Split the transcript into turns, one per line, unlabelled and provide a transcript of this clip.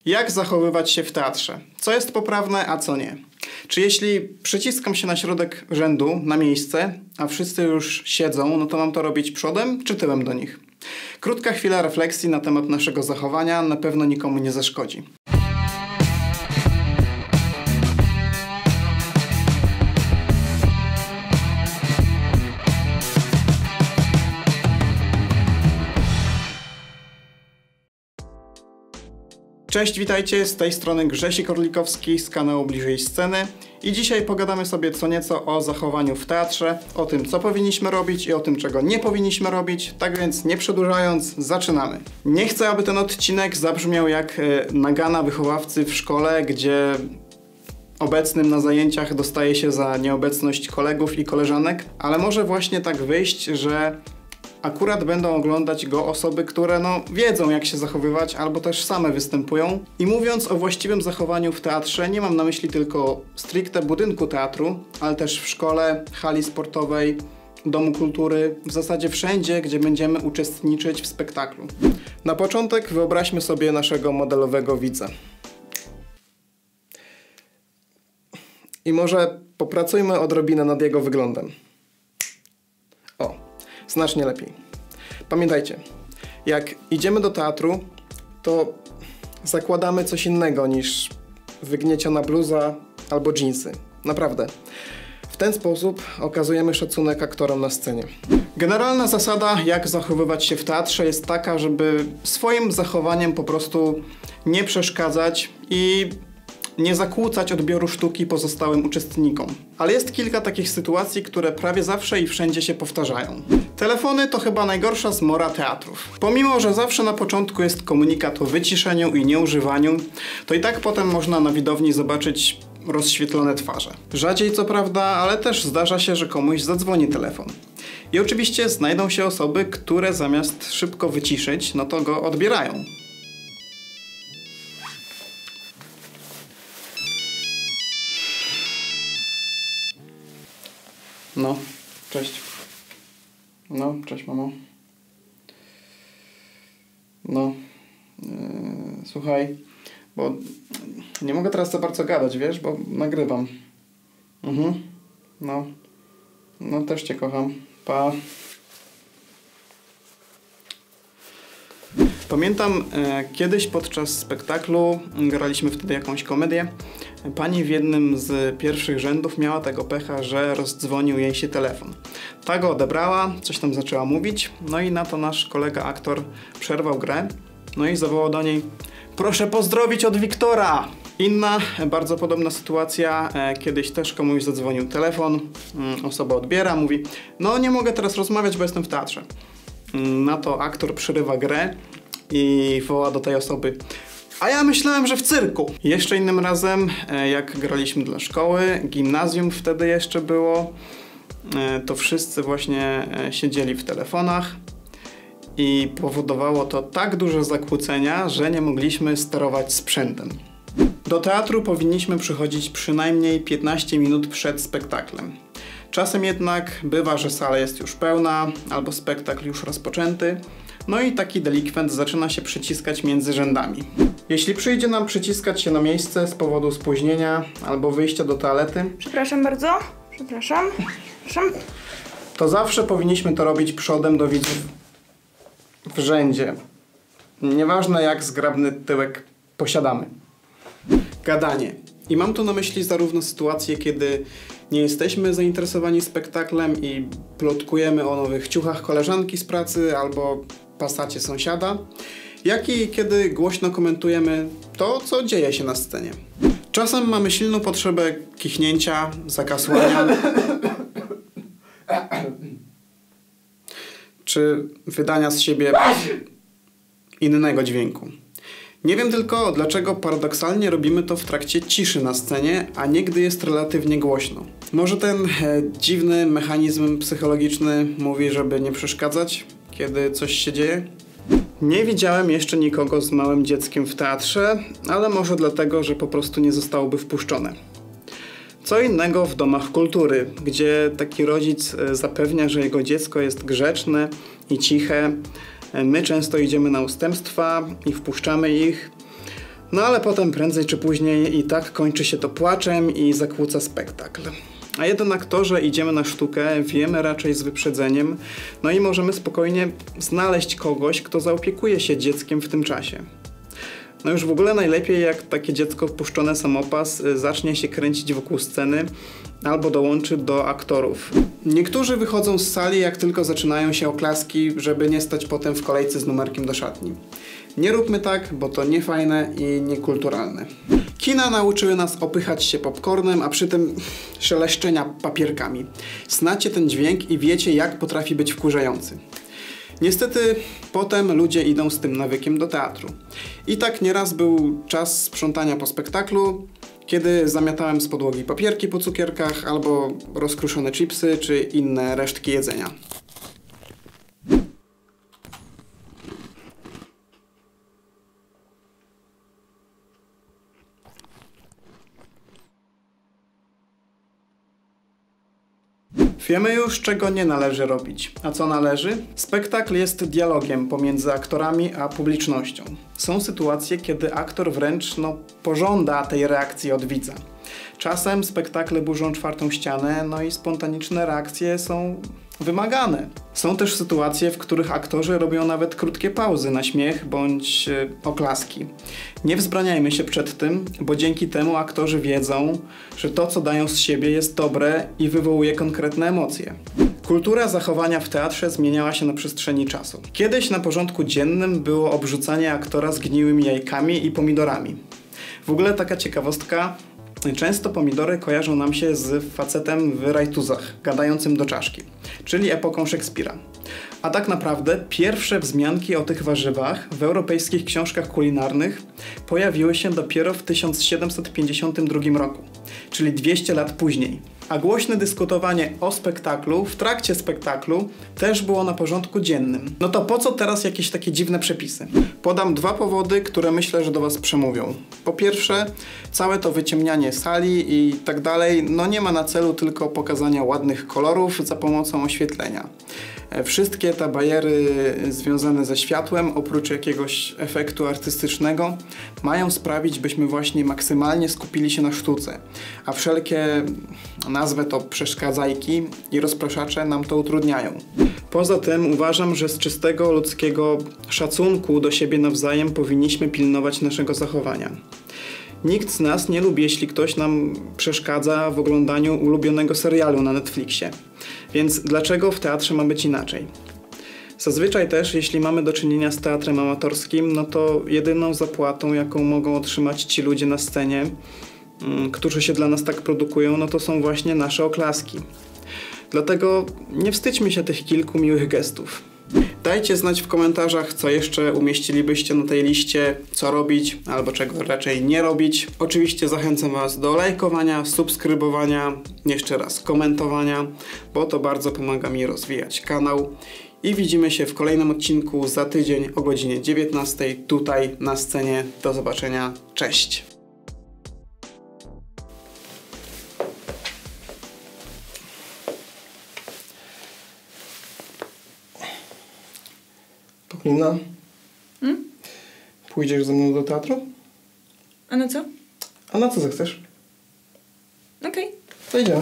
Jak zachowywać się w teatrze? Co jest poprawne, a co nie? Czy jeśli przyciskam się na środek rzędu, na miejsce, a wszyscy już siedzą, no to mam to robić przodem czy tyłem do nich? Krótka chwila refleksji na temat naszego zachowania na pewno nikomu nie zaszkodzi. Cześć, witajcie, z tej strony Grzesik Orlikowski z kanału Bliżej Sceny i dzisiaj pogadamy sobie co nieco o zachowaniu w teatrze, o tym co powinniśmy robić i o tym czego nie powinniśmy robić, tak więc nie przedłużając, zaczynamy. Nie chcę, aby ten odcinek zabrzmiał jak nagana wychowawcy w szkole, gdzie obecnym na zajęciach dostaje się za nieobecność kolegów i koleżanek, ale może właśnie tak wyjść, że akurat będą oglądać go osoby, które wiedzą jak się zachowywać albo też same występują. I mówiąc o właściwym zachowaniu w teatrze, nie mam na myśli tylko stricte budynku teatru, ale też w szkole, hali sportowej, domu kultury, w zasadzie wszędzie, gdzie będziemy uczestniczyć w spektaklu. Na początek wyobraźmy sobie naszego modelowego widza. I może popracujmy odrobinę nad jego wyglądem. Znacznie lepiej. Pamiętajcie, jak idziemy do teatru, to zakładamy coś innego niż wygnieciona bluza albo dżinsy. Naprawdę. W ten sposób okazujemy szacunek aktorom na scenie. Generalna zasada, jak zachowywać się w teatrze, jest taka, żeby swoim zachowaniem po prostu nie przeszkadzać i nie zakłócać odbioru sztuki pozostałym uczestnikom. Ale jest kilka takich sytuacji, które prawie zawsze i wszędzie się powtarzają. Telefony to chyba najgorsza zmora teatrów. Pomimo, że zawsze na początku jest komunikat o wyciszeniu i nieużywaniu, to i tak potem można na widowni zobaczyć rozświetlone twarze. Rzadziej co prawda, ale też zdarza się, że komuś zadzwoni telefon. I oczywiście znajdą się osoby, które zamiast szybko wyciszyć, no to go odbierają. No, cześć. No, cześć mamo. No, słuchaj, bo nie mogę teraz za bardzo gadać, wiesz, bo nagrywam. No też cię kocham. Pa. Pamiętam, kiedyś podczas spektaklu, graliśmy wtedy jakąś komedię, pani w jednym z pierwszych rzędów miała tego pecha, że rozdzwonił jej się telefon. Ta go odebrała, coś tam zaczęła mówić, no i na to nasz kolega aktor przerwał grę, no i zawołał do niej: proszę pozdrowić od Wiktora! Inna, bardzo podobna sytuacja, kiedyś też komuś zadzwonił telefon, osoba odbiera, mówi: no nie mogę teraz rozmawiać, bo jestem w teatrze. Na to aktor przerywa grę i woła do tej osoby: a ja myślałem, że w cyrku. Jeszcze innym razem, jak graliśmy dla szkoły, gimnazjum wtedy jeszcze było, to wszyscy właśnie siedzieli w telefonach i powodowało to tak duże zakłócenia, że nie mogliśmy sterować sprzętem. Do teatru powinniśmy przychodzić przynajmniej 15 minut przed spektaklem. Czasem jednak bywa, że sala jest już pełna albo spektakl już rozpoczęty, no i taki delikwent zaczyna się przyciskać między rzędami. Jeśli przyjdzie nam przyciskać się na miejsce z powodu spóźnienia albo wyjścia do toalety...
Przepraszam bardzo. Przepraszam.
To zawsze powinniśmy to robić przodem do widzów w rzędzie. Nieważne jak zgrabny tyłek posiadamy. Gadanie. I mam tu na myśli zarówno sytuacje, kiedy nie jesteśmy zainteresowani spektaklem i plotkujemy o nowych ciuchach koleżanki z pracy albo pasacie sąsiada, jak i kiedy głośno komentujemy to, co dzieje się na scenie. Czasem mamy silną potrzebę kichnięcia, zakasłania czy wydania z siebie innego dźwięku. Nie wiem tylko, dlaczego paradoksalnie robimy to w trakcie ciszy na scenie, a nie gdy jest relatywnie głośno. Może ten dziwny mechanizm psychologiczny mówi, żeby nie przeszkadzać, kiedy coś się dzieje? Nie widziałem jeszcze nikogo z małym dzieckiem w teatrze, ale może dlatego, że po prostu nie zostałoby wpuszczone. Co innego w domach kultury, gdzie taki rodzic zapewnia, że jego dziecko jest grzeczne i ciche. My często idziemy na ustępstwa i wpuszczamy ich. No ale potem prędzej czy później i tak kończy się to płaczem i zakłóca spektakl. A jednak to, że idziemy na sztukę, wiemy raczej z wyprzedzeniem, no i możemy spokojnie znaleźć kogoś, kto zaopiekuje się dzieckiem w tym czasie. No już w ogóle najlepiej, jak takie dziecko wpuszczone samopas zacznie się kręcić wokół sceny albo dołączy do aktorów. Niektórzy wychodzą z sali, jak tylko zaczynają się oklaski, żeby nie stać potem w kolejce z numerkiem do szatni. Nie róbmy tak, bo to niefajne i niekulturalne. Kina nauczyły nas opychać się popcornem, a przy tym szeleszczenia papierkami. Znacie ten dźwięk i wiecie, jak potrafi być wkurzający. Niestety potem ludzie idą z tym nawykiem do teatru. I tak nieraz był czas sprzątania po spektaklu, kiedy zamiatałem z podłogi papierki po cukierkach albo rozkruszone chipsy czy inne resztki jedzenia. Wiemy już, czego nie należy robić. A co należy? Spektakl jest dialogiem pomiędzy aktorami a publicznością. Są sytuacje, kiedy aktor wręcz pożąda tej reakcji od widza. Czasem spektakle burzą czwartą ścianę, no i spontaniczne reakcje są wymagane. Są też sytuacje, w których aktorzy robią nawet krótkie pauzy na śmiech bądź oklaski. Nie wzbraniajmy się przed tym, bo dzięki temu aktorzy wiedzą, że to, co dają z siebie, jest dobre i wywołuje konkretne emocje. Kultura zachowania w teatrze zmieniała się na przestrzeni czasu. Kiedyś na porządku dziennym było obrzucanie aktora zgniłymi jajkami i pomidorami. W ogóle taka ciekawostka, często pomidory kojarzą nam się z facetem w rajtuzach, gadającym do czaszki, czyli epoką Szekspira. A tak naprawdę pierwsze wzmianki o tych warzywach w europejskich książkach kulinarnych pojawiły się dopiero w 1752 roku, czyli 200 lat później. A głośne dyskutowanie o spektaklu w trakcie spektaklu też było na porządku dziennym. No to po co teraz jakieś takie dziwne przepisy? Podam dwa powody, które myślę, że do Was przemówią. Po pierwsze, całe to wyciemnianie sali i tak dalej, nie ma na celu tylko pokazania ładnych kolorów za pomocą oświetlenia. Wszystkie te bariery związane ze światłem, oprócz jakiegoś efektu artystycznego, mają sprawić, byśmy właśnie maksymalnie skupili się na sztuce, a wszelkie, nazwę to, przeszkadzajki i rozpraszacze nam to utrudniają. Poza tym uważam, że z czystego ludzkiego szacunku do siebie nawzajem powinniśmy pilnować naszego zachowania. Nikt z nas nie lubi, jeśli ktoś nam przeszkadza w oglądaniu ulubionego serialu na Netflixie. Więc dlaczego w teatrze ma być inaczej? Zazwyczaj też, jeśli mamy do czynienia z teatrem amatorskim, to jedyną zapłatą, jaką mogą otrzymać ci ludzie na scenie, którzy się dla nas tak produkują, to są właśnie nasze oklaski. Dlatego nie wstydźmy się tych kilku miłych gestów. Dajcie znać w komentarzach, co jeszcze umieścilibyście na tej liście, co robić, albo czego raczej nie robić. Oczywiście zachęcam Was do lajkowania, subskrybowania, jeszcze raz komentowania, bo to bardzo pomaga mi rozwijać kanał. I widzimy się w kolejnym odcinku za tydzień o godzinie 19 tutaj na scenie. Do zobaczenia, cześć! Paulina? Pójdziesz ze mną do teatru?
A na co?
A na co zechcesz?
Okej.
To idziemy.